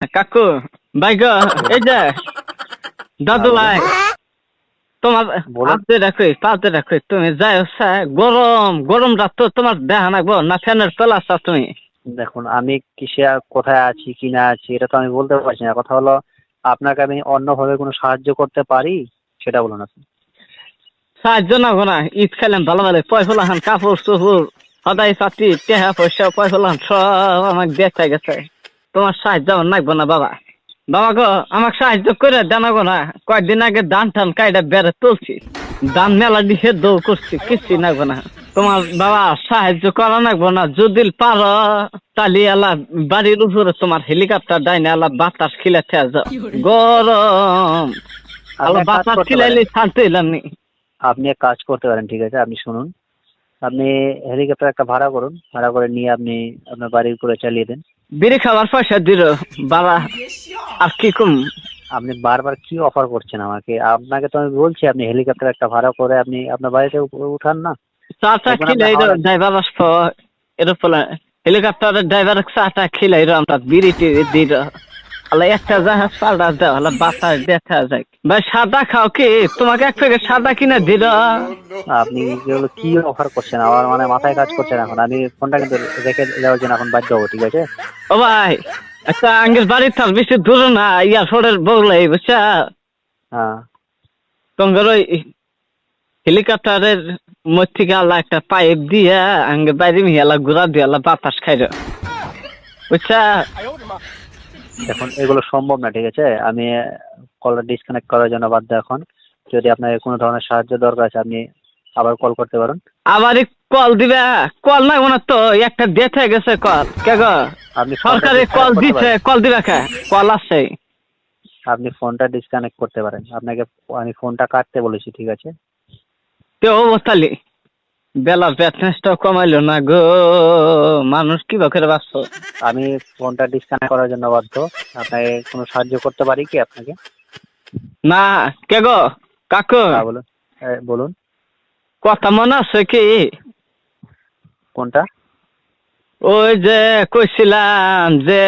কাকু ভাই গো, এই যে দাদু ভাই, তোমার বলুন। হাতে রাখো পাতে রাখো, তুমি যাই হচ্ছে গরম গরম রাত তো তোমার দেখা নাকবো না, ফ্যানের তলা আছো তুমি? দেখুন, আমি কিসে কোথায় আছি কি না আছি এটা তো আমি বলতে পারছি না। কথা হলো, আপনাকে আমি অন্যভাবে কোনো সাহায্য করতে পারি সেটা বলুন আপনি। সাহায্য না গো না, ঈদ খেলাম ভালো ভালো, পয়সা হান কাপড় চোপড় সদাই পাতি টেহা পয়সা পয়সা সব আমাকে দেখতে গেছে। তোমার সাহায্য আমার নাকবো না বাবা। বাবা গো, আমাকে সাহায্য করে জানাবো না, কয়েকদিন আগে ধান টান কাইটা বেড়ে তুলছি, ধান মেলা দিয়ে দৌ করছি, কিচ্ছু নাগবো না। তোমার বাবা সাহায্য করা নাগবো না, যদি পারো তালি আলা বাড়ির উপরে তোমার হেলিকপ্টার ডাইনে আলা বাতাস খিলাতে যাও। গরম আপনি আলা এক কাজ বাতাস করতে পারেন, খিলাইলে শান্তি হইলাম নি। আপনি এক কাজ করতে পারেন, ঠিক আছে? আপনি শুনুন, আপনি হেলিকপ্টার একটা ভাড়া করুন, ভাড়া করে নিয়ে আপনি আপনার বাড়ির উপরে চালিয়ে দেন। বিড়ি খাবার পয়সা দিল বাবা, আর কি কম। আপনি বারবার কি অফার করছেন আমাকে? আপনাকে তো আমি বলছি আপনি হেলিকপ্টার একটা ভাড়া করে আপনি আপনার বাড়িতে উঠান না। চাটা দেখবেন আপনার খিলাইল হাওয়া লাগবে। ড্রাইভার আসতো, এরপর হেলিকপ্টারের ড্রাইভার চাটা খিলাইল, আমরা বিড়ি টিড়ি দিল। আলা একটা জাহাজ পাল্টা দেওয়া হলো, বাতাস দেখা যায়। ভাই সাদা খাও কি? তোমাকে এক প্যাকেট সাদা কিনে দিল। আপনি যেগুলো কি অফার করছেন আমার মানে মাথায় কাজ করছে না। এখন আমি ফোনটা কিন্তু রেখে দেওয়ার জন্য এখন বাধ্য হবো, ঠিক আছে? ও ভাই, একটা আঙ্গের বাড়ির থাল বেশি দূর না, এয়ারপোর্টের বগলাই বুঝছা? হ্যাঁ। তোমার ওই হেলিকপ্টারের মধ্যে থেকে আল্লাহ একটা পাইপ দিয়া আঙ্গের বাইরে মিয়ালা ঘুরা দিয়ে আল্লাহ বাতাস খাইল, বুঝছা? এখন এগুলো সম্ভব না, ঠিক আছে? আমি কলটা ডিসকানেক্ট করার জন্য বাধ্য এখন। যদি আপনার কোনো ধরনের সাহায্য দরকার আছে আপনি আবার কল করতে পারেন। আবার কল দিবে? কল নাই মনে তো, একটা ডেথ হয়ে গেছে কল কে গো? আপনি ফোনটা সরকারি কল ডিসকানেক্ট করতে দিছে, পারেন। কল দিবে কে? কল আছে। আপনি ফোনটা ডিসকানেক্ট করতে পারেন। আপনাকে আমি ফোনটা কাটতে বলেছি, ঠিক আছে? তে অবস্থালি বেলা ব্যাটনেসটা কমাইলো না গো, মানুষ কি করে বাঁচত? আমি ফোনটা ডিসকানেক্ট করার জন্য বাধ্য। আপনাকে কোনো সাহায্য করতে পারি কি আপনাকে? না কে গো কাকু, হ্যাঁ বলুন। বলুন। কথা মনে আছে কি? কোনটা? ওই যে কইছিলাম যে